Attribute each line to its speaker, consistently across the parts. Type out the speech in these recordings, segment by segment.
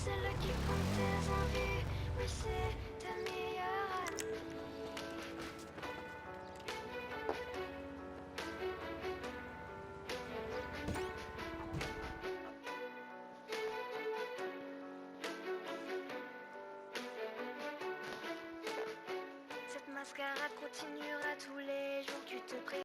Speaker 1: celle qui compte tes envies. Oui, c'est ta meilleure amie. Cette mascarade continuera tous les jours. Tu te prépares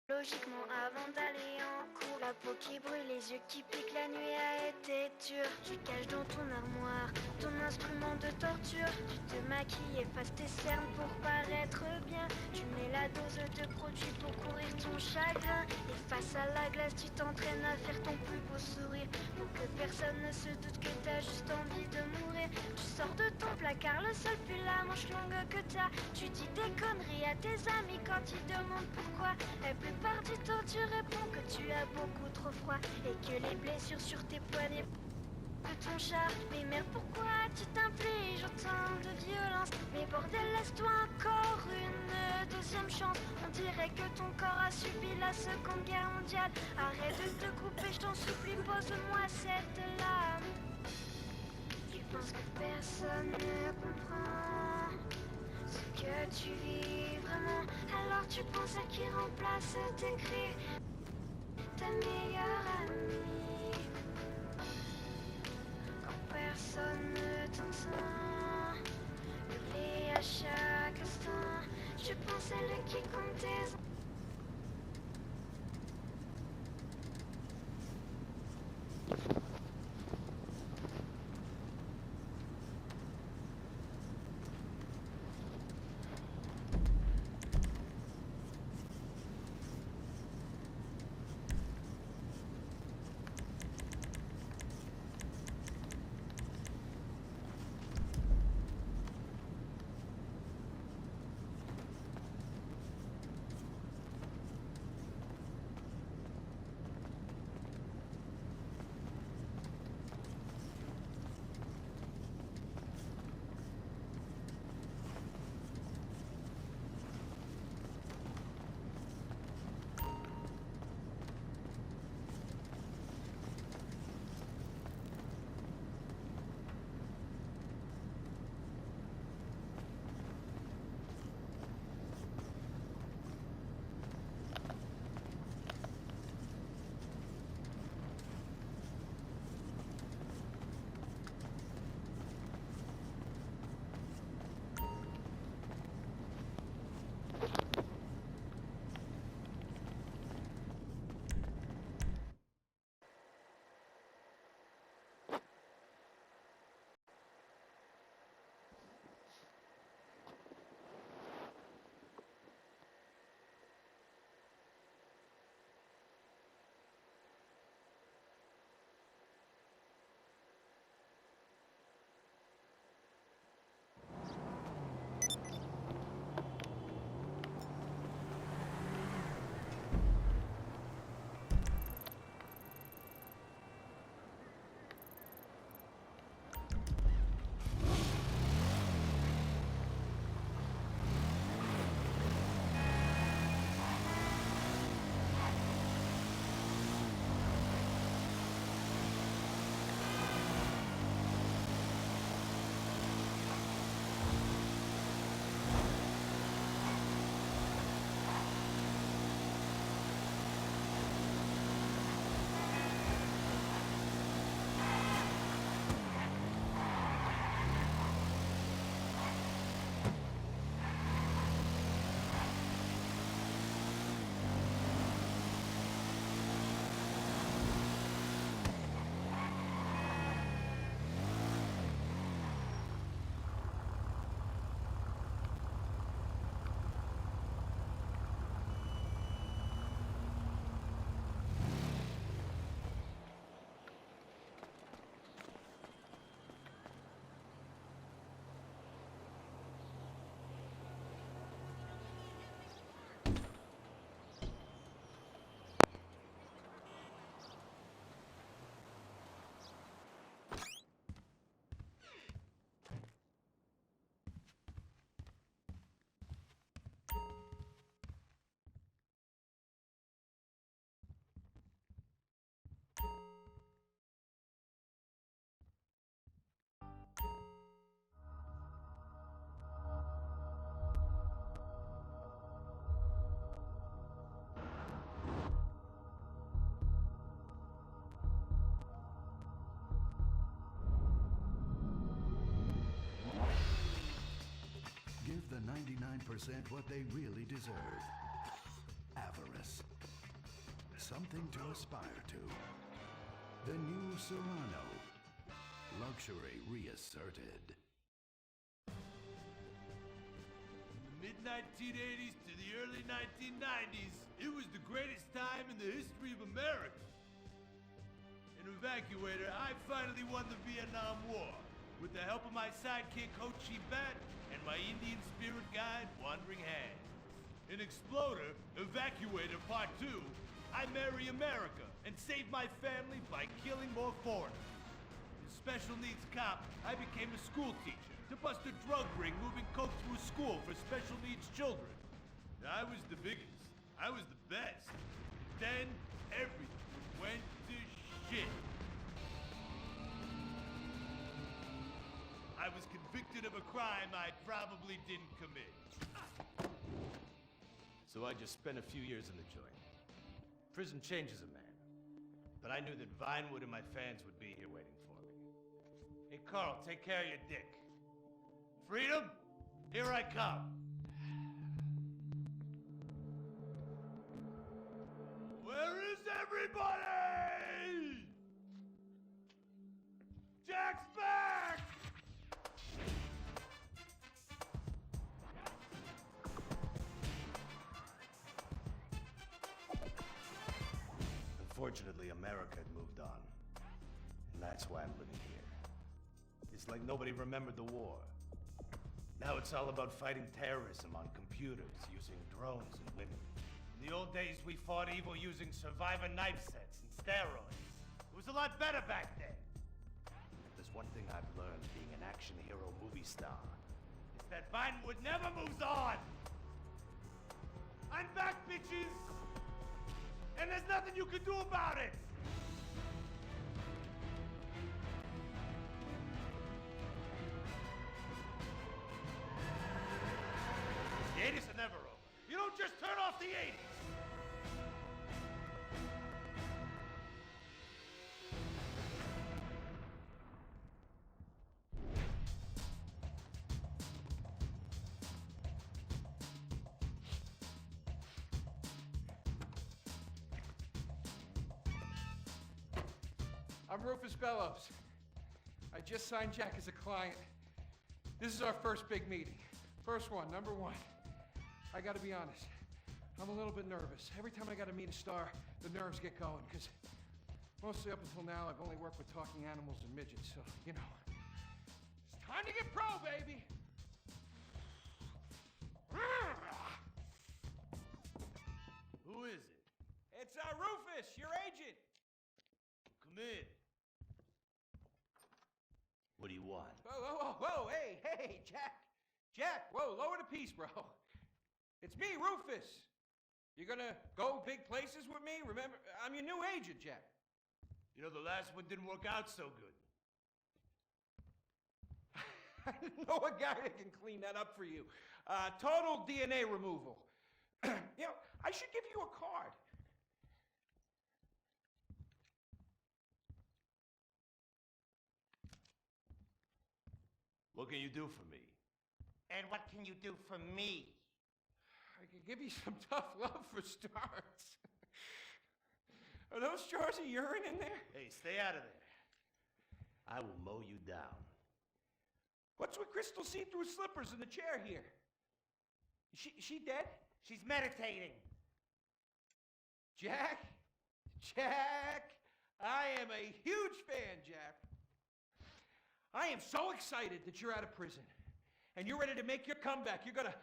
Speaker 1: logiquement avant d'aller en cours. La peau qui brûle, les yeux qui piquent, la nuit a été dure. Tu caches dans ton armoire ton instrument de torture. Tu te maquilles, effaces tes cernes pour paraître bien. Tu mets la dose de produit pour courir ton chagrin. Et face à la glace, tu t'entraînes à faire ton plus beau sourire, pour que personne ne se doute que t'as juste envie de mourir. Tu sors de ton placard, le seul pull à manche longue que t'as. Tu dis des conneries à tes amis quand ils demandent pourquoi. La plupart du temps tu réponds que tu as beaucoup trop froid, et que les blessures sur tes poignets de ton chat. Mais merde, pourquoi tu t'infliges autant de violence? Mais bordel, laisse-toi encore une deuxième chance. On dirait que ton corps a subi la Seconde Guerre mondiale. Arrête de te couper, je t'en supplie, pose-moi cette lame. Tu penses que personne ne comprend ce que tu vis vraiment, alors tu penses à qui remplace tes cris, ta meilleure amie. Quand personne ne t'entend hurler à chaque instant, je pense à celle qui compte tes
Speaker 2: 99% what they really deserve. Avarice. Something to aspire to. The new Serrano. Luxury reasserted.
Speaker 3: From the mid-1980s to the early 1990s, it was the greatest time in the history of America. In Evacuator, I finally won the Vietnam War with the help of my sidekick Ho Chi Bat and my Indian spirit guide Wandering Hands. In Exploder, Evacuator Part 2, I marry America and save my family by killing more foreigners. In Special Needs Cop, I became a school teacher to bust a drug ring moving coke through a school for special needs children. I was the biggest. I was the best. Then everything went to shit. I was convicted of a crime I probably didn't commit. So I just spent a few years in the joint. Prison changes a man. But I knew that Vinewood and my fans would be here waiting for me. Hey, Carl, take care of your dick. Freedom, here I come. Where is everybody? Jack's back! Unfortunately, America had moved on. And that's why I'm living here. It's like nobody remembered the war. Now it's all about fighting terrorism on computers, using drones and women. In the old days, we fought evil using Survivor knife sets and steroids. It was a lot better back then. If there's one thing I've learned being an action hero movie star, it's that Vinewood never moves on! I'm back, bitches! And there's nothing you can do about it! The 80s are never over. You don't just turn off the 80s!
Speaker 4: I'm Rufus Bellows. I just signed Jack as a client. This is our first big meeting. First one, number one. I gotta be honest, I'm a little bit nervous. Every time I gotta meet a star, the nerves get going, because mostly up until now, I've only worked with talking animals and midgets, so, you know. It's time to get pro, baby!
Speaker 3: Who is it?
Speaker 4: It's Rufus, your agent.
Speaker 3: Come in. What do you want?
Speaker 4: Whoa, hey, Jack. Jack, whoa, lower the piece, bro. It's me, Rufus. You gonna go big places with me? Remember, I'm your new agent, Jack.
Speaker 3: You know, the last one didn't work out so good.
Speaker 4: I know a guy that can clean that up for you. Total DNA removal. You know, I should give you a card.
Speaker 3: What can you do for me?
Speaker 5: And what can you do for me?
Speaker 4: I can give you some tough love for starts. Are those jars of urine in there?
Speaker 3: Hey, stay out of there. I will mow you down.
Speaker 4: What's with crystal see-through slippers in the chair here? She dead?
Speaker 5: She's meditating.
Speaker 4: Jack, I am a huge fan, Jack. I am so excited that you're out of prison. And you're ready to make your comeback. You're gonna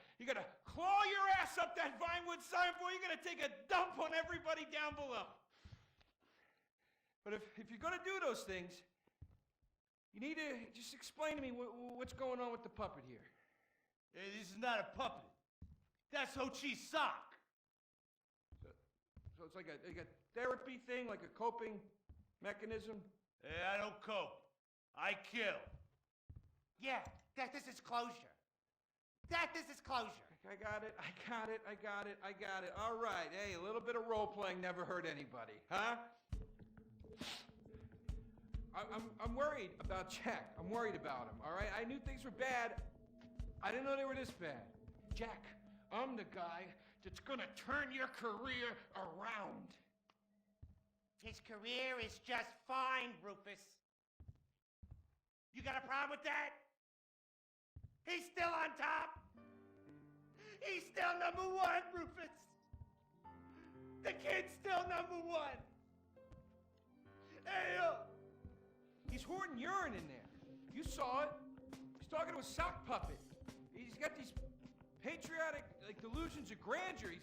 Speaker 4: claw your ass up that Vinewood sign board. You're gonna take a dump on everybody down below. But if you're gonna do those things, you need to just explain to me what's going on with the puppet here.
Speaker 3: Hey, this is not a puppet. That's Ho Chi's sock.
Speaker 4: So it's like a therapy thing, like a coping mechanism?
Speaker 3: Hey, I don't cope. I kill.
Speaker 5: Yeah, this is closure. This is closure.
Speaker 4: I got it. All right. Hey, a little bit of role-playing never hurt anybody, huh? I'm worried about Jack. I'm worried about him, all right? I knew things were bad. I didn't know they were this bad. Jack, I'm the guy that's gonna turn your career around.
Speaker 5: His career is just fine, Rufus. You got a problem with that? He's still on top. He's still number one, Rufus. The kid's still number one. Hey,
Speaker 4: He's hoarding urine in there. You saw it. He's talking to a sock puppet. He's got these patriotic delusions of grandeur.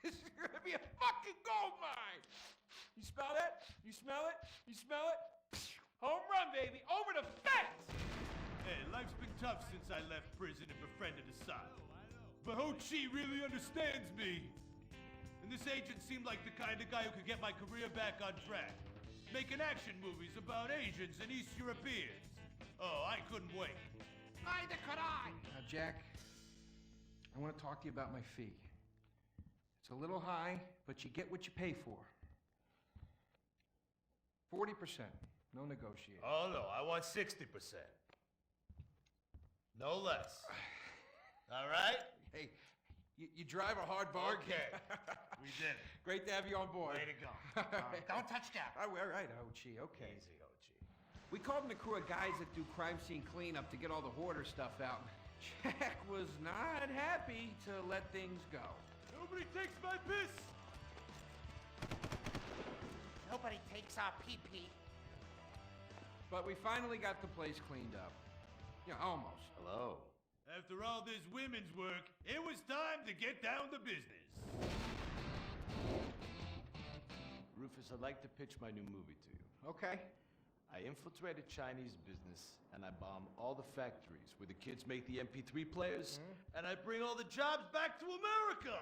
Speaker 4: This is gonna be a fucking gold mine. You smell that? You smell it? You smell it? Home run, baby. Over the fence.
Speaker 3: Hey, life's been tough since I left prison and befriended Assad. But Ho Chi really understands me. And this agent seemed like the kind of guy who could get my career back on track. Making action movies about Asians and East Europeans. Oh, I couldn't wait.
Speaker 5: neither could I.
Speaker 4: Now, Jack, I want to talk to you about my fee. It's a little high, but you get what you pay for. 40%. No negotiation.
Speaker 3: Oh, no, I want 60%. No less. All right?
Speaker 4: Hey, you drive a hard bargain.
Speaker 3: Okay. We did it.
Speaker 4: Great to have you on board.
Speaker 3: Way to go.
Speaker 5: Don't touch that.
Speaker 4: All right, Ho-Chi, okay.
Speaker 3: Easy, Ho-Chi.
Speaker 4: We called in a crew of guys that do crime scene cleanup to get all the hoarder stuff out. Jack was not happy to let things go.
Speaker 3: Nobody takes my piss.
Speaker 5: Nobody takes our pee-pee.
Speaker 4: But we finally got the place cleaned up. Yeah, almost.
Speaker 3: Hello. After all this women's work, it was time to get down to business.
Speaker 6: Rufus, I'd like to pitch my new movie to you.
Speaker 4: Okay.
Speaker 6: I infiltrate a Chinese business and I bomb all the factories where the kids make the MP3 players.
Speaker 3: And I bring all the jobs back to America.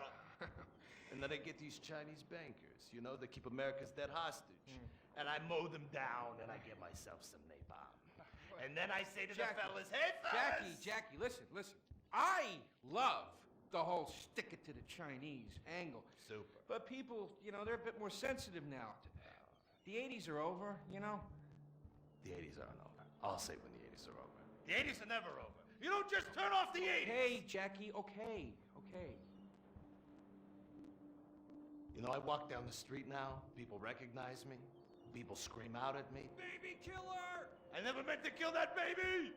Speaker 6: And then I get these Chinese bankers, you know, that keep America's debt hostage. And I mow them down and I get myself some napalm.
Speaker 3: And then I say to
Speaker 4: Jackie,
Speaker 3: the fellas, hey fellas!
Speaker 4: Jackie, listen. I love the whole stick it to the Chinese angle.
Speaker 6: Super.
Speaker 4: But people, they're a bit more sensitive now. The 80s are over,
Speaker 6: The 80s aren't over. I'll say when the 80s are over.
Speaker 3: The 80s are never over. You don't just turn off the 80s.
Speaker 4: Hey, Jackie, okay.
Speaker 6: You know, I walk down the street now, people recognize me, people scream out at me.
Speaker 4: Baby killer!
Speaker 3: I never meant to kill that baby.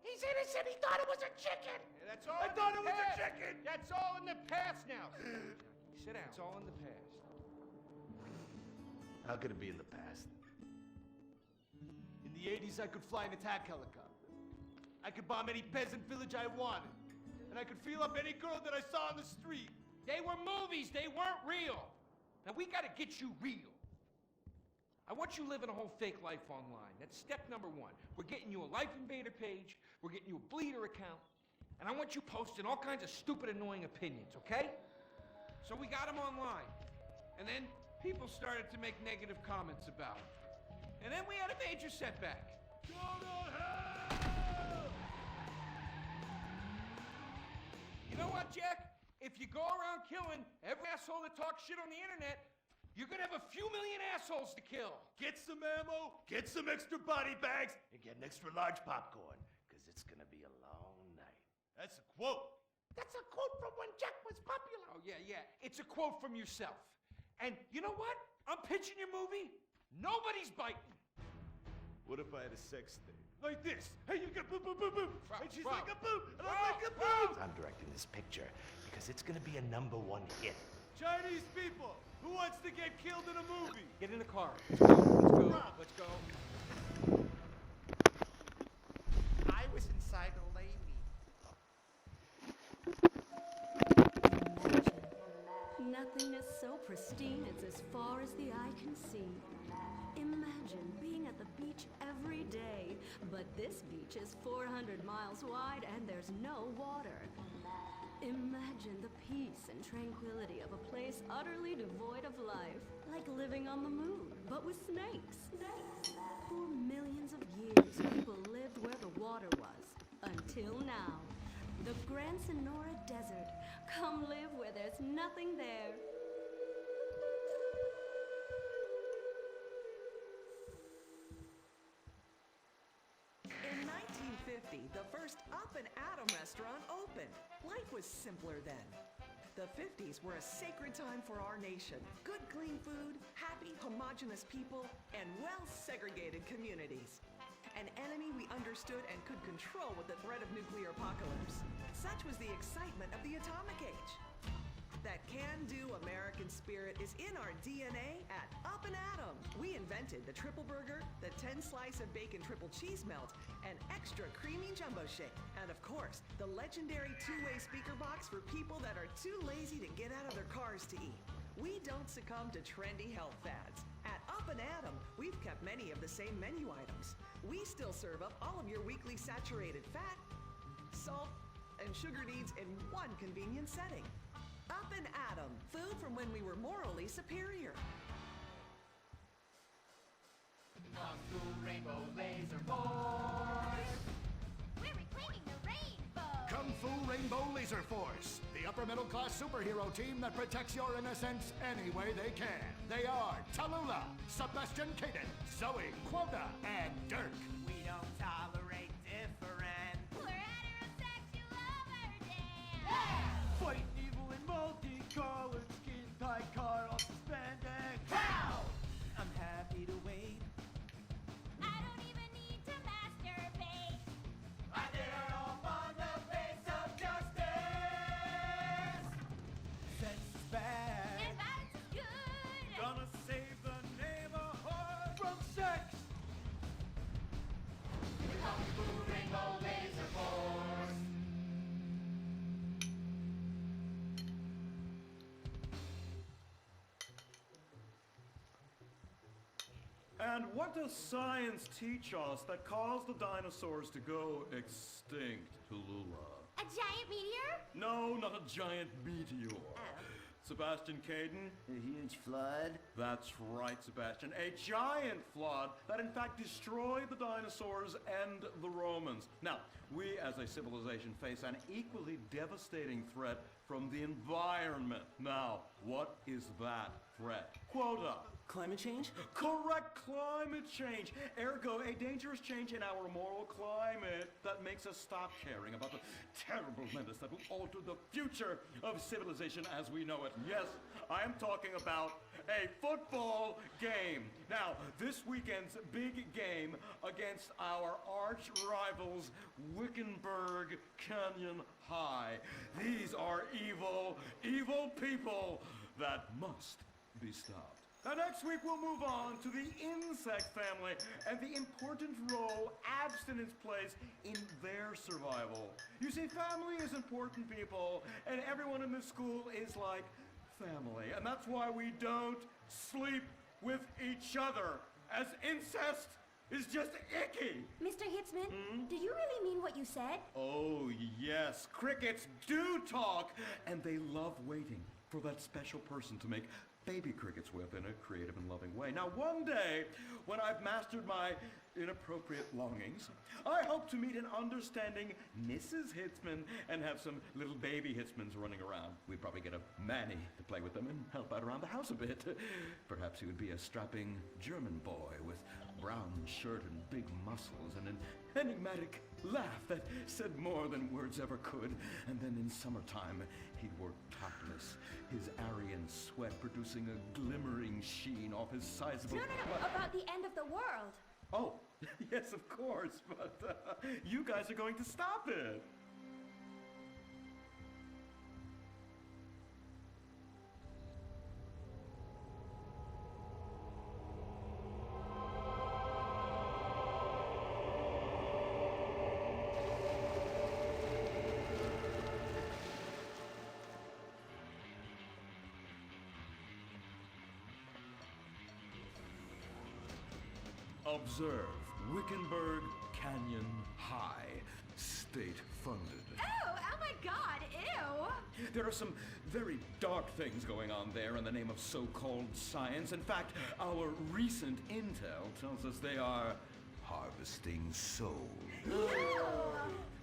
Speaker 5: He's innocent. He thought it was a chicken.
Speaker 4: That's all.
Speaker 3: I thought it was a chicken.
Speaker 4: That's all in the past now. Sit down. It's all in the past.
Speaker 6: How could it be in the past? In the 80s, I could fly an attack helicopter. I could bomb any peasant village I wanted. And I could feel up any girl that I saw on the street.
Speaker 4: They were movies. They weren't real. Now we got to get you real. I want you living a whole fake life online. That's step number one. We're getting you a Life Invader page. We're getting you a Bleeder account. And I want you posting all kinds of stupid, annoying opinions, okay? So we got them online. And then people started to make negative comments about it. And then we had a major setback.
Speaker 3: Go to hell!
Speaker 4: You know what, Jack? If you go around killing every asshole that talks shit on the internet, you're gonna have a few million assholes to kill.
Speaker 3: Get some ammo, get some extra body bags, and get an extra large popcorn, because it's gonna be a long night. That's a quote.
Speaker 5: That's a quote from when Jack was popular.
Speaker 4: Oh, yeah. It's a quote from yourself. And you know what? I'm pitching your movie. Nobody's biting.
Speaker 6: What if I had a sex thing?
Speaker 3: Like this. Hey, you got boop, boop, boop, boop. And she's
Speaker 4: Bro.
Speaker 3: like a boop, and I'm
Speaker 4: Bro,
Speaker 3: like a boop.
Speaker 6: I'm directing this picture because it's gonna be a #1 hit.
Speaker 3: Chinese people, who wants to get killed in a movie?
Speaker 4: Get in the car. Let's go.
Speaker 5: I was inside a lady.
Speaker 7: Nothing is so pristine, it's as far as the eye can see. Imagine being at the beach every day, but this beach is 400 miles wide and there's no water. Imagine the peace and tranquility of a place utterly devoid of life, like living on the moon, but with snakes. For millions of years, people lived where the water was, until now. The Grand Sonora Desert. Come live where there's nothing there.
Speaker 8: In 1950, the first first Up and Atom restaurant opened. Life was simpler then. The 50s were a sacred time for our nation. Good, clean food, happy, homogenous people, and well-segregated communities. An enemy we understood and could control with the threat of nuclear apocalypse. Such was the excitement of the atomic age. That can-do American spirit is in our DNA at Up and Atom. We invented the triple burger, the 10-slice of bacon triple cheese melt, and extra creamy jumbo shake. And of course, the legendary two-way speaker box for people that are too lazy to get out of their cars to eat. We don't succumb to trendy health fads. At Up and Atom, we've kept many of the same menu items. We still serve up all of your weekly saturated fat, salt, and sugar needs in one convenient setting. Up and Atom, food from when we were morally superior.
Speaker 9: Kung Fu Rainbow Laser Force!
Speaker 1: We're reclaiming the rainbow!
Speaker 2: Kung Fu Rainbow Laser Force, the upper middle class superhero team that protects your innocence any way they can. They are Tallulah, Sebastian Caden, Zoe, Quota, and Dirk.
Speaker 9: We don't tolerate different.
Speaker 1: We're heterosexual overdance!
Speaker 6: Fighting evil in multicolored skin, tight car on suspended.
Speaker 9: Pow! I'm happy to wait.
Speaker 1: I don't even need to masturbate!
Speaker 9: I did it all on the face of justice. Sex is bad.
Speaker 1: And violence is good!
Speaker 6: Gonna save the neighborhood from sex.
Speaker 9: Kung Fu Rainbow Laser Force!
Speaker 10: And what does science teach us that caused the dinosaurs to go extinct, Tallulah?
Speaker 1: A giant meteor?
Speaker 10: No, not a giant meteor. Sebastian Caden?
Speaker 5: A huge flood?
Speaker 10: That's right, Sebastian. A giant flood that in fact destroyed the dinosaurs and the Romans. Now, we as a civilization face an equally devastating threat from the environment. Now, what is that threat? Quota.
Speaker 9: Climate change?
Speaker 10: Correct, climate change. Ergo, a dangerous change in our moral climate that makes us stop caring about the terrible menace that will alter the future of civilization as we know it. Yes, I am talking about a football game. Now, this weekend's big game against our arch rivals, Wickenburg Canyon High. These are evil, evil people that must be stopped. Now, next week we'll move on to the insect family and the important role abstinence plays in their survival. You see, family is important, people, and everyone in this school is like family. And that's why we don't sleep with each other, as incest is just icky.
Speaker 1: Mr. Hitzman, do you really mean what you said?
Speaker 10: Oh, yes. Crickets do talk, and they love waiting for that special person to make baby crickets with in a creative and loving way. Now, one day, when I've mastered my inappropriate longings, I hope to meet an understanding Mrs. Hitzman and have some little baby Hitzmans running around. We'd probably get a Manny to play with them and help out around the house a bit. Perhaps he would be a strapping German boy with brown shirt and big muscles and an enigmatic laugh that said more than words ever could. And then in summertime, he'd work topless, his Aryan sweat producing a glimmering sheen off his sizable...
Speaker 1: No, about the end of the world.
Speaker 10: Oh, yes, of course, but you guys are going to stop it. Observe Wickenburg Canyon High, state-funded.
Speaker 1: Oh my God, ew!
Speaker 10: There are some very dark things going on there in the name of so-called science. In fact, our recent intel tells us they are harvesting souls.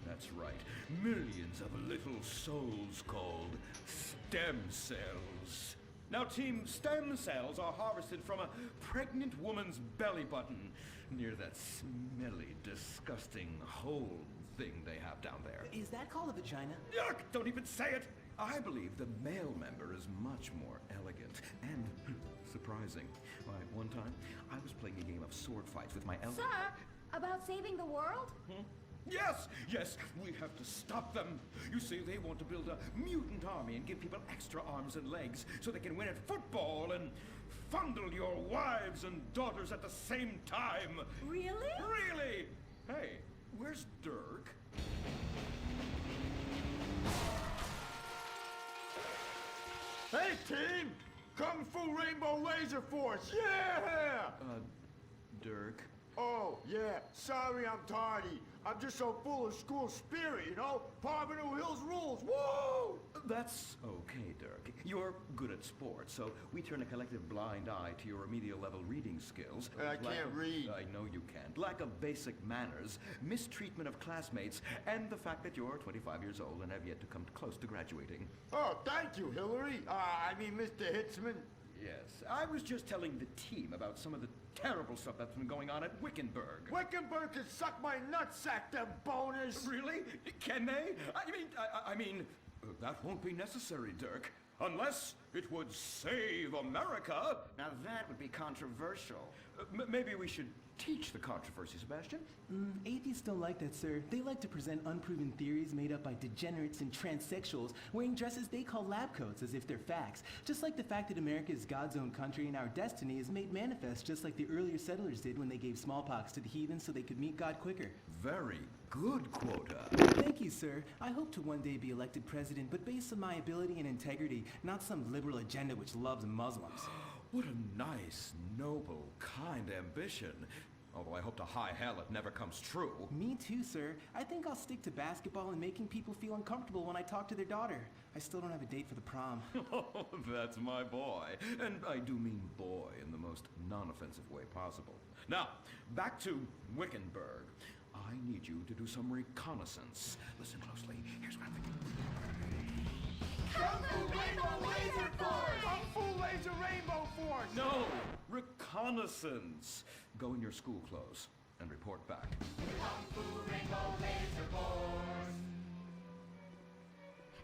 Speaker 10: That's right. Millions of little souls called stem cells. Now, Team Stem Cells are harvested from a pregnant woman's belly button near that smelly, disgusting hole thing they have down there.
Speaker 11: Is that called a vagina?
Speaker 10: Yuck! Don't even say it! I believe the male member is much more elegant and surprising. Why, one time, I was playing a game of sword fights with my
Speaker 1: Sir, about saving the world?
Speaker 10: Yes, yes, we have to stop them. You see, they want to build a mutant army and give people extra arms and legs so they can win at football and fondle your wives and daughters at the same time.
Speaker 1: Really?
Speaker 10: Really? Hey, where's Dirk?
Speaker 6: Hey, team! Kung Fu Rainbow Laser Force, yeah!
Speaker 10: Dirk?
Speaker 6: Oh, yeah, sorry I'm tardy. I'm just so full of school spirit, you know? Parvenu Hills rules, woo!
Speaker 10: That's okay, Dirk. You're good at sports, so we turn a collective blind eye to your remedial level reading skills.
Speaker 6: I can't read.
Speaker 10: I know you can't. Lack of basic manners, mistreatment of classmates, and the fact that you're 25 years old and have yet to come close to graduating.
Speaker 6: Oh, thank you, Hillary. I mean, Mr. Hitzman.
Speaker 10: Yes, I was just telling the team about some of the terrible stuff that's been going on at Wickenburg.
Speaker 6: Wickenburg can suck my nutsack, them boners!
Speaker 10: Really? Can they? I mean, that won't be necessary, Dirk. Unless it would save America.
Speaker 12: Now that would be controversial.
Speaker 10: Maybe we should teach the controversy, Sebastian.
Speaker 11: Atheists don't like that, sir. They like to present unproven theories made up by degenerates and transsexuals wearing dresses they call lab coats as if they're facts. Just like the fact that America is God's own country and our destiny is made manifest just like the earlier settlers did when they gave smallpox to the heathen so they could meet God quicker.
Speaker 10: Very good, Quota.
Speaker 11: Thank you, sir. I hope to one day be elected president, but based on my ability and integrity, not some liberal agenda which loves Muslims.
Speaker 10: What a nice, noble, kind ambition. Although I hope to high hell it never comes true.
Speaker 11: Me too, sir. I think I'll stick to basketball and making people feel uncomfortable when I talk to their daughter. I still don't have a date for the prom.
Speaker 10: Oh, that's my boy. And I do mean boy in the most non-offensive way possible. Now, back to Wickenburg. I need you to do some reconnaissance. Listen closely. Here's what I'm thinking.
Speaker 6: Kung Fu Rainbow Laser Force! Kung Fu Laser Rainbow Force!
Speaker 10: No! Reconnaissance! Go in your school clothes and report back.
Speaker 9: Kung Fu Rainbow Laser Force.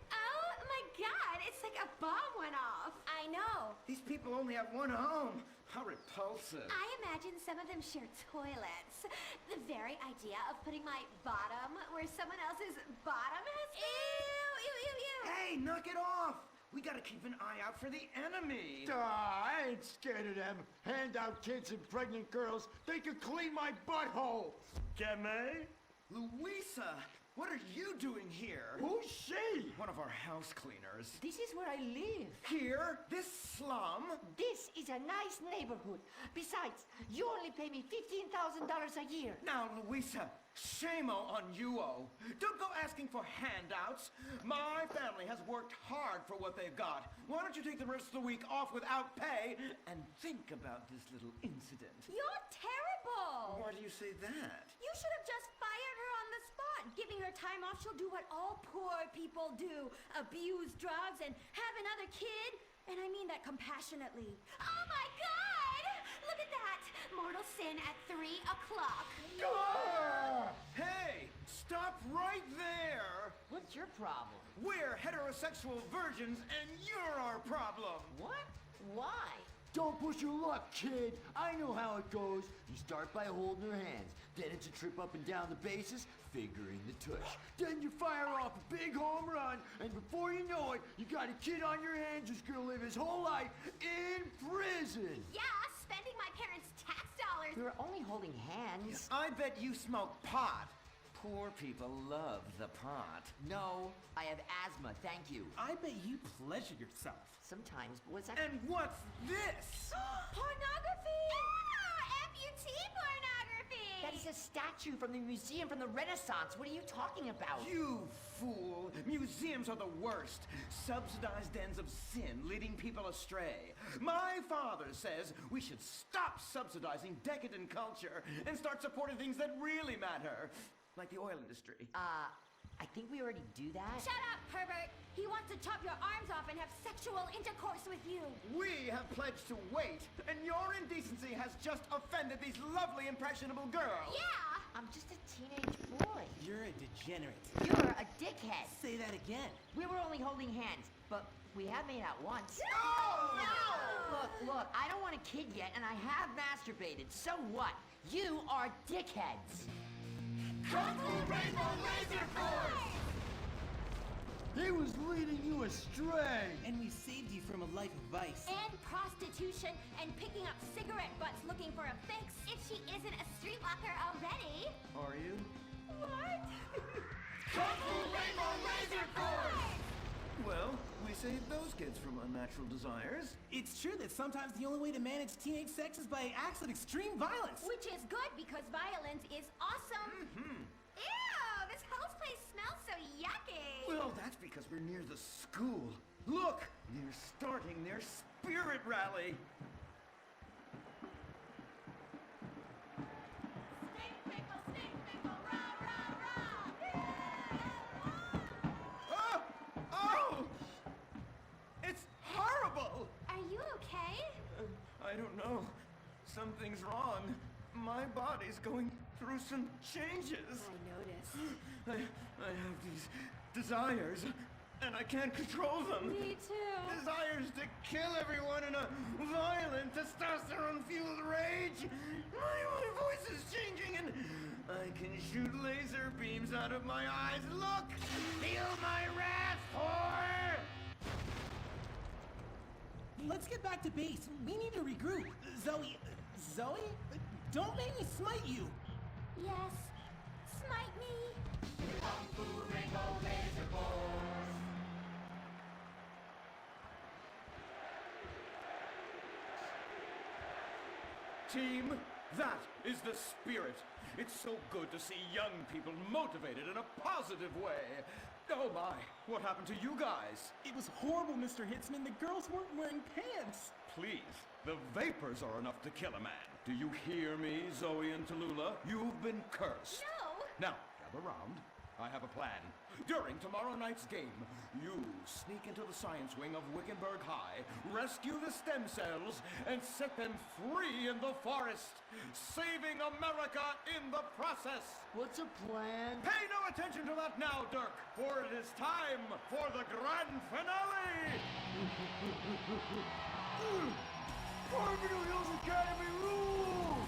Speaker 1: Oh my god, it's like a bomb went off. I know.
Speaker 12: These people only have one home. How repulsive.
Speaker 1: I imagine some of them share toilets. The very idea of putting my bottom where someone else's bottom has been. Ew, ew, ew, ew.
Speaker 12: Hey, knock it off! We gotta keep an eye out for the enemy.
Speaker 6: I ain't scared of them. Handout kids and pregnant girls. They can clean my butthole. Can they?
Speaker 12: Louisa, what are you doing here?
Speaker 6: Who's she?
Speaker 12: One of our house cleaners.
Speaker 13: This is where I live.
Speaker 12: Here? This slum?
Speaker 13: This is a nice neighborhood. Besides, you only pay me $15,000 a year.
Speaker 12: Now, Louisa, shame-o on you-o. Don't go asking for handouts. My family has worked hard for what they've got. Why don't you take the rest of the week off without pay and think about this little incident?
Speaker 1: You're terrible.
Speaker 12: Why do you say that?
Speaker 1: You should have just fired her on the spot. Giving her time off, she'll do what all poor people do. Abuse drugs and have another kid. And I mean that compassionately. Oh my God! Look at that! Mortal sin at 3 o'clock.
Speaker 12: Hey, stop right there!
Speaker 13: What's your problem?
Speaker 12: We're heterosexual virgins and you're our problem.
Speaker 13: What? Why?
Speaker 14: Don't push your luck, kid. I know how it goes. You start by holding her hands. Then it's a trip up and down the bases, fingering the tush. Then you fire off a big home run, and before you know it, you got a kid on your hands who's gonna live his whole life in prison.
Speaker 1: Yeah, spending my parents' tax dollars.
Speaker 13: We're only holding hands.
Speaker 12: I bet you smoke pot. Poor people love the pot.
Speaker 13: No, I have asthma, thank you.
Speaker 11: I bet you pleasure yourself.
Speaker 13: Sometimes, but what's that?
Speaker 12: And what's this?
Speaker 1: Pornography! Amputee pornography!
Speaker 13: That is a statue from the museum from the Renaissance. What are you talking about?
Speaker 12: You fool! Museums are the worst. Subsidized dens of sin, leading people astray. My father says we should stop subsidizing decadent culture and start supporting things that really matter. Like the oil industry.
Speaker 13: I think we already do that.
Speaker 15: Shut up, Herbert! He wants to chop your arms off and have sexual intercourse with you.
Speaker 12: We have pledged to wait, and your indecency has just offended these lovely, impressionable girls.
Speaker 15: Yeah!
Speaker 13: I'm just a teenage boy.
Speaker 11: You're a degenerate.
Speaker 13: You're a dickhead.
Speaker 11: Say that again.
Speaker 13: We were only holding hands, but we have made out once.
Speaker 15: No!
Speaker 13: Look, I don't want a kid yet, and I have masturbated. So what? You are dickheads.
Speaker 9: Kung Fu Rainbow Laser Force!
Speaker 14: He was leading you astray.
Speaker 11: And we saved you from a life of vice.
Speaker 15: And prostitution and picking up cigarette butts looking for a fix if she isn't a streetwalker already.
Speaker 12: Are you?
Speaker 15: What?
Speaker 9: Kung Fu Rainbow Laser Force!
Speaker 12: Well, we saved those kids from unnatural desires.
Speaker 11: It's true that sometimes the only way to manage teenage sex is by acts of extreme violence.
Speaker 15: Which is good because violence is awesome. Ew, this whole place smells so yucky.
Speaker 12: Well, that's because we're near the school. Look, they're starting their spirit rally.
Speaker 15: Stink pickle, rah, rah, rah.
Speaker 12: Oh! It's horrible!
Speaker 15: Are you okay?
Speaker 12: I don't know. Something's wrong. My body's going through some changes.
Speaker 15: I noticed.
Speaker 12: I have these desires, and I can't control them.
Speaker 15: Me too.
Speaker 12: Desires to kill everyone in a violent, testosterone-fueled rage. My voice is changing, and I can shoot laser beams out of my eyes. Look! Feel my wrath, whore!
Speaker 11: Let's get back to base. We need to regroup. Zoe? Don't make me smite you.
Speaker 15: Yes. Smite me.
Speaker 9: Kung Fu Rainbow Laser Force!
Speaker 12: Team, that is the spirit. It's so good to see young people motivated in a positive way. Oh my, what happened to you guys?
Speaker 11: It was horrible, Mr. Hitzman. The girls weren't wearing pants.
Speaker 12: Please, the vapors are enough to kill a man. Do you hear me, Zoe and Tallulah? You've been cursed.
Speaker 15: No.
Speaker 12: Now, gather round. I have a plan. During tomorrow night's game, you sneak into the science wing of Wickenburg High, rescue the stem cells, and set them free in the forest, saving America in the process.
Speaker 14: What's a plan?
Speaker 12: Pay no attention to that now, Dirk, for it is time for the grand finale!
Speaker 14: Orbital Hills Academy rules!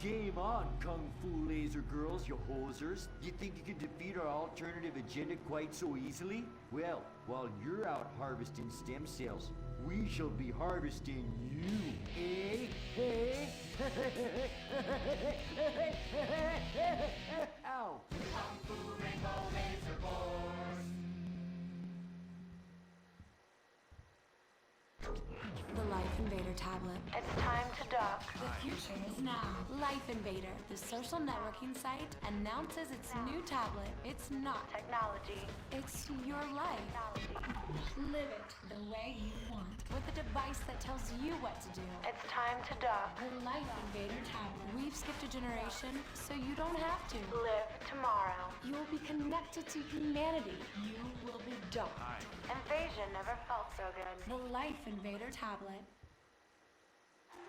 Speaker 14: Game on, Kung Fu Laser Girls, you hosers. You think you can defeat our alternative agenda quite so easily? Well, while you're out harvesting stem cells, we shall be harvesting you, eh? Hey? Ow!
Speaker 9: Kung Fu Rainbow Laser Force!
Speaker 7: The Life Invader tablet.
Speaker 1: It's time to dock.
Speaker 7: The future is now. Life Invader, the social networking site, announces its new tablet. It's not
Speaker 1: Technology.
Speaker 7: It's your life. Live it the way you want. With a device that tells you what to do.
Speaker 1: It's time to dock.
Speaker 7: The Life Invader tablet. We've skipped a generation, so you don't have to.
Speaker 1: Live tomorrow.
Speaker 7: You'll be connected to humanity. You will be docked.
Speaker 1: Invasion never felt so good.
Speaker 7: The Life Invader tablet.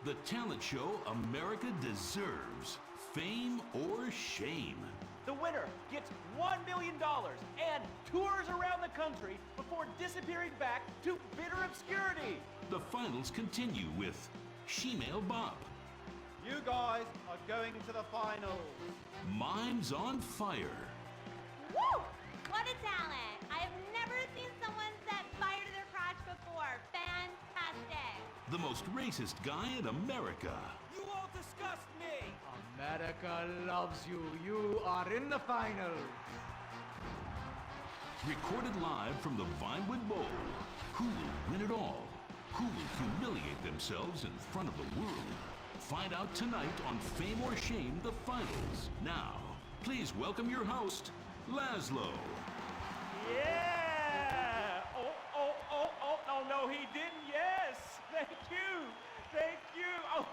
Speaker 16: The talent show America deserves. Fame or shame.
Speaker 4: The winner gets $1 million and tours around the country before disappearing back to bitter obscurity.
Speaker 16: The finals continue with Shemale Bop.
Speaker 4: You guys are going to the finals.
Speaker 16: Mimes on Fire.
Speaker 15: Woo! What a talent! I have never seen someone set fire to their crotch before. Fantastic!
Speaker 16: The most racist guy in America.
Speaker 4: You all disgust me!
Speaker 6: America loves you. You are in the final.
Speaker 16: Recorded live from the Vinewood Bowl. Who will win it all? Who will humiliate themselves in front of the world? Find out tonight on Fame or Shame, the finals. Now, please welcome your host, Laszlo.
Speaker 4: Yeah! Oh, no, he didn't. Yes! Thank you! Oh,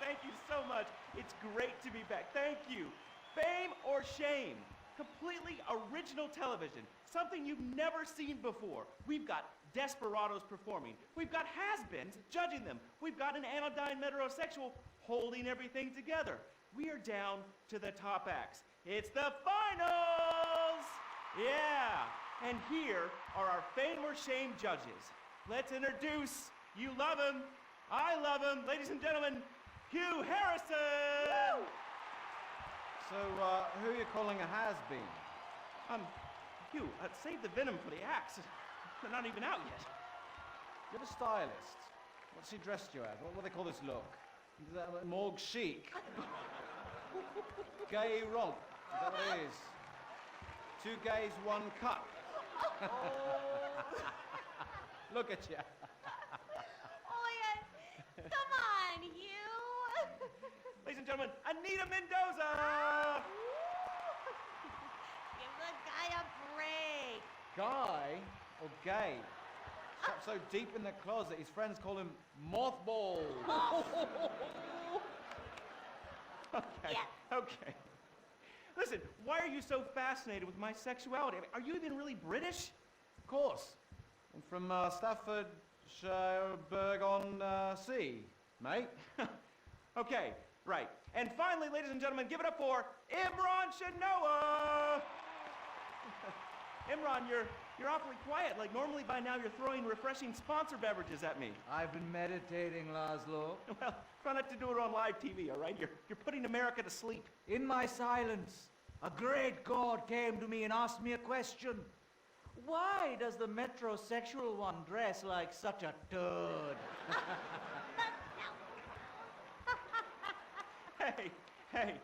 Speaker 4: thank you so much. It's It's great to be back. Thank you. Fame or Shame. Completely original television. Something you've never seen before. We've got desperados performing. We've got has-beens judging them. We've got an anodyne metrosexual holding everything together. We are down to the top acts. It's the finals! Yeah! And here are our Fame or Shame judges. Let's introduce, you love him, I love him, ladies and gentlemen, Hugh Harrison! Woo!
Speaker 17: So, who are you calling a has-been?
Speaker 4: Hugh, save the venom for the acts. They're not even out yet.
Speaker 17: You're the stylist. What's he dressed you as? What do they call this look? Is that morgue chic? Gay romp. Is that what it is? 2 gays, 1 cup. Look at you.
Speaker 15: Oh my God. Come on, Hugh.
Speaker 4: Ladies and gentlemen, Anita Mendoza!
Speaker 15: Give the guy a break.
Speaker 17: Guy or gay? Trapped so deep in the closet, his friends call him Mothball.
Speaker 4: Okay, okay. Listen, why are you so fascinated with my sexuality? I mean, are you even really British?
Speaker 17: Of course. I'm from Staffordshire-on-Sea, mate.
Speaker 4: Okay, right. And finally, ladies and gentlemen, give it up for Imran Shinoa! Imran, you're awfully quiet. Like, normally by now you're throwing refreshing sponsor beverages at me.
Speaker 18: I've been meditating, Laszlo.
Speaker 4: Well, try not to do it on live TV, all right? You're putting America to sleep.
Speaker 18: In my silence, a great god came to me and asked me a question. Why does the metrosexual one dress like such a turd?
Speaker 4: Hey,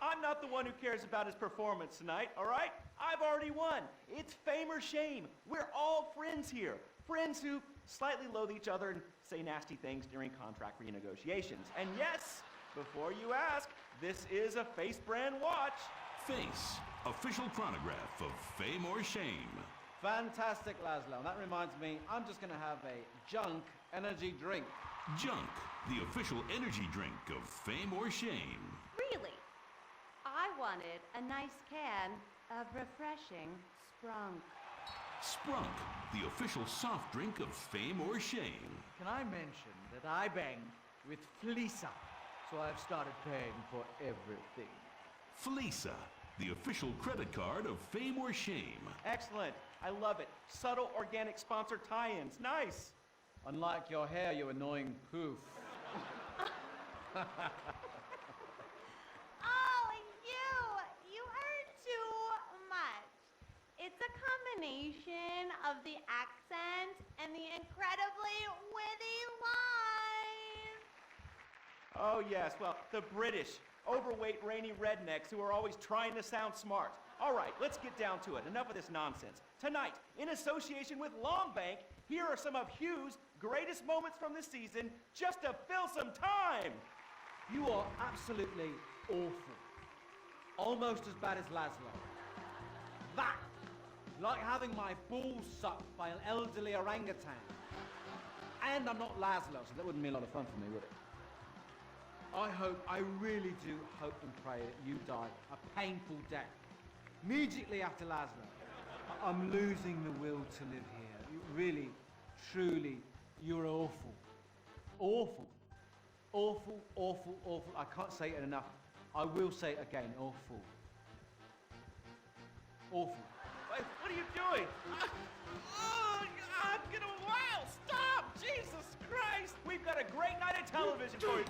Speaker 4: I'm not the one who cares about his performance tonight, all right? I've already won. It's Fame or Shame. We're all friends here. Friends who slightly loathe each other and say nasty things during contract renegotiations. And yes, before you ask, this is a Face brand watch.
Speaker 16: Face, official chronograph of Fame or Shame.
Speaker 17: Fantastic, Laszlo. And that reminds me, I'm just going to have a junk energy drink.
Speaker 16: Junk, the official energy drink of Fame or Shame.
Speaker 15: Really? I wanted a nice can of refreshing Sprunk.
Speaker 16: Sprunk, the official soft drink of Fame or Shame.
Speaker 18: Can I mention that I banged with Fleesa, so I've started paying for everything.
Speaker 16: Fleesa, the official credit card of Fame or Shame.
Speaker 4: Excellent. I love it. Subtle organic sponsor tie-ins. Nice.
Speaker 17: Unlike your hair, you annoying poof.
Speaker 15: Oh, you are too much. It's a combination of the accent and the incredibly witty lines.
Speaker 4: Oh, yes. Well, the British, overweight, rainy rednecks who are always trying to sound smart. All right, let's get down to it. Enough of this nonsense. Tonight, in association with Longbank, here are some of Hugh's greatest moments from the season just to fill some time.
Speaker 18: You are absolutely awful. Almost as bad as Laszlo. That, like having my balls sucked by an elderly orangutan. And I'm not Laszlo, so that wouldn't be a lot of fun for me, would it? I really do hope and pray that you die a painful death. Immediately after Laszlo. I'm losing the will to live here. You really, truly, you're awful. Awful. Awful, awful, awful. I can't say it enough. I will say it again. Awful. Awful.
Speaker 4: Wait, what are you doing? Oh, God, get a while. Stop! Jesus Christ! We've got a great night of television for you.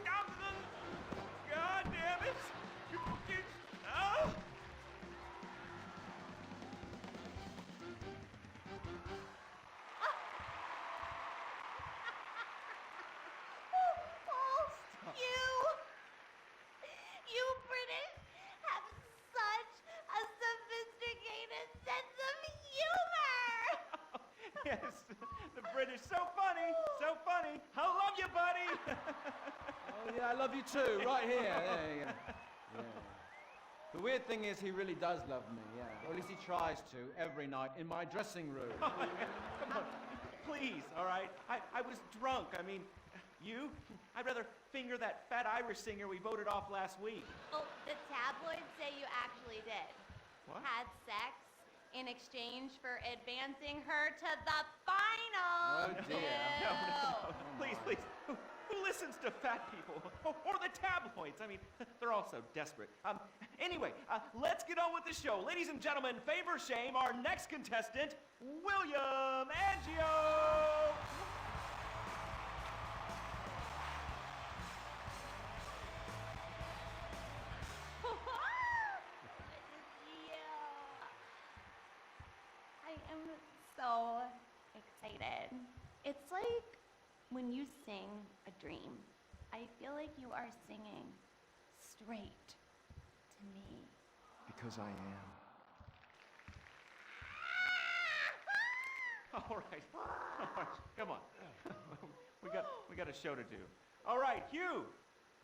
Speaker 4: God damn it! Oh!
Speaker 15: You British have such a sophisticated sense of humor.
Speaker 4: Yes, the British, so funny, so funny. I love you, buddy.
Speaker 17: Oh yeah, I love you too, right here. There you go. Yeah. The weird thing is he really does love me, yeah. Or at least he tries to, every night, in my dressing room.
Speaker 4: Come on, please, all right? I was drunk. I mean, You? I'd rather finger that fat Irish singer we voted off last week.
Speaker 15: Oh, the tabloids say you actually did.
Speaker 4: What?
Speaker 15: Had sex in exchange for advancing her to the final.
Speaker 4: Oh, dear. No. Please, please. Who listens to fat people? Or the tabloids? I mean, they're all so desperate. Anyway, let's get on with the show. Ladies and gentlemen, favor shame, our next contestant, William Angio.
Speaker 15: I am so excited. It's like when you sing a dream. I feel like you are singing straight to me.
Speaker 4: Because I am. All right. Come on. we got a show to do. All right, Hugh.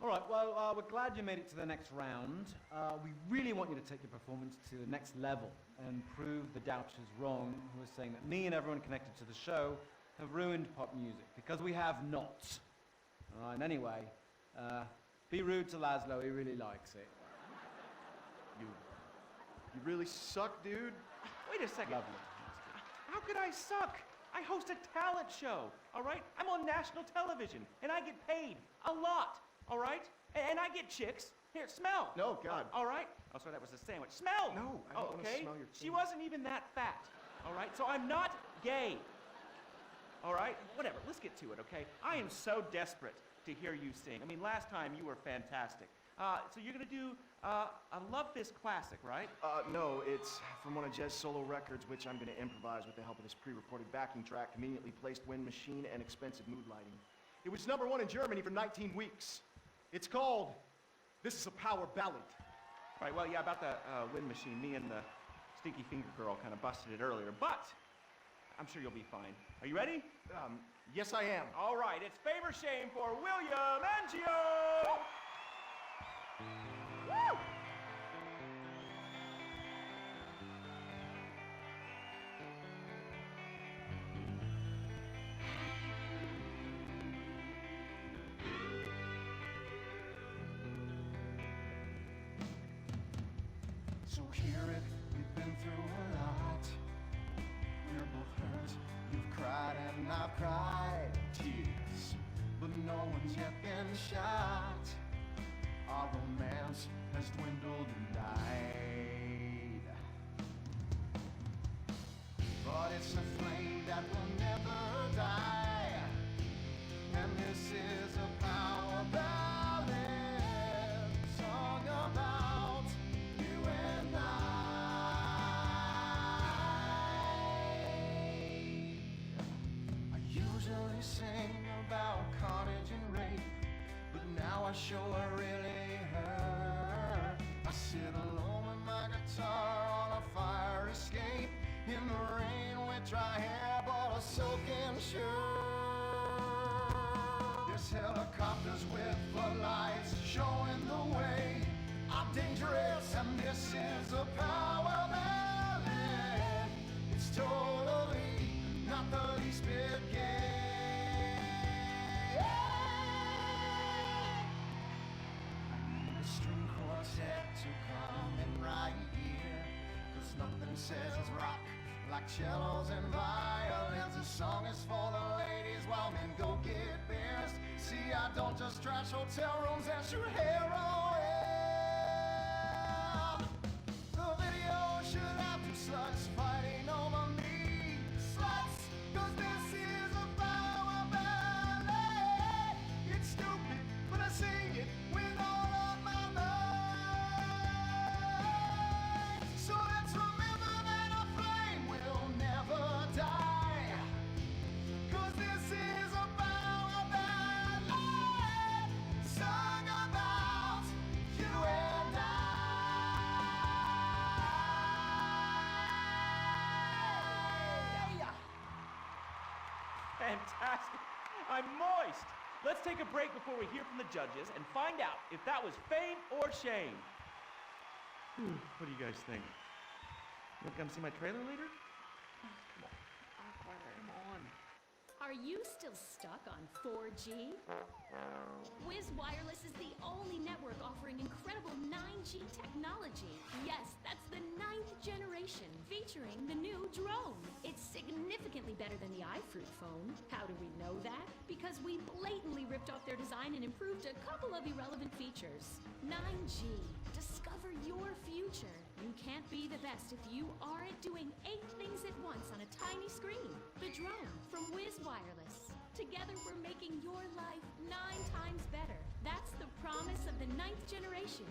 Speaker 18: All right, well, we're glad you made it to the next round. We really want you to take your performance to the next level and prove the doubters wrong who are saying that me and everyone connected to the show have ruined pop music, because we have not. All right, and anyway, be rude to Laszlo, he really likes it.
Speaker 6: You really suck, dude?
Speaker 4: Wait a second.
Speaker 18: Lovely.
Speaker 4: How could I suck? I host a talent show, all right? I'm on national television, and I get paid a lot, all right? And I get chicks. Here, smell.
Speaker 6: No, God.
Speaker 4: All right? Oh, sorry, that was a sandwich. Smell.
Speaker 6: No, I don't want to
Speaker 4: okay?
Speaker 6: smell your
Speaker 4: She wasn't even that fat, all right? So I'm not gay, all right? Whatever, let's get to it, okay? I am so desperate to hear you sing. I mean, last time you were fantastic. So you're gonna do a Love This classic, right?
Speaker 6: No, it's from one of Jez's solo records, which I'm gonna improvise with the help of this pre-recorded backing track, conveniently placed wind machine and expensive mood lighting. It was #1 in Germany for 19 weeks. It's called This Is a Power Ballad.
Speaker 4: All right, well, yeah, about the wind machine, me and the Stinky Finger Girl kind of busted it earlier, but I'm sure you'll be fine. Are you ready?
Speaker 6: Yes, I am.
Speaker 4: All right, it's favor shame for William Angio! Woo!
Speaker 19: So hear it, we've been through a lot. We're both hurt, you've cried and I've cried tears, but no one's yet been shot. Our romance has dwindled and died, but it's a flame that will never die, and this is a power ballad song about you and I usually sing about carnage and rape, but now I sure really hurt. I sit alone with my guitar on a fire escape, in the rain with dry hair but a soaking shirt. There's helicopters with floodlights showing the way. I'm dangerous and this is a power ballad. It's totally not the least bit gay. String quartet to come in right here, 'cause nothing says rock like cellos and violins. This song is for the ladies while men go get beers. See, I don't just trash hotel rooms and shoot heroin. The video should have two sluts fighting over me. Sluts, 'cause this is a power ballad. It's stupid, but I sing it with all of my might. So let's remember that a flame will never die, 'cause this is a power ballad sung about you and I.
Speaker 4: Fantastic. I'm moist. Let's take a break before we hear from the judges and find out if that was fame or shame. What do you guys think? You want to come see my trailer later? Come on.
Speaker 15: Are
Speaker 7: you still stuck on 4G? Wiz Wireless is the only network offering incredible 9G technology. Yes, that's the 9th generation, featuring the new drone. It's significantly better than the iFruit phone. How do we know that? Because we blatantly ripped off their design and improved a couple of irrelevant features. 9G. Discover your future. You can't be the best if you aren't doing 8 things at once on a tiny screen. The drone from Wiz Wireless. Together we're making your life 9 times better. That's the promise of the 9th generation.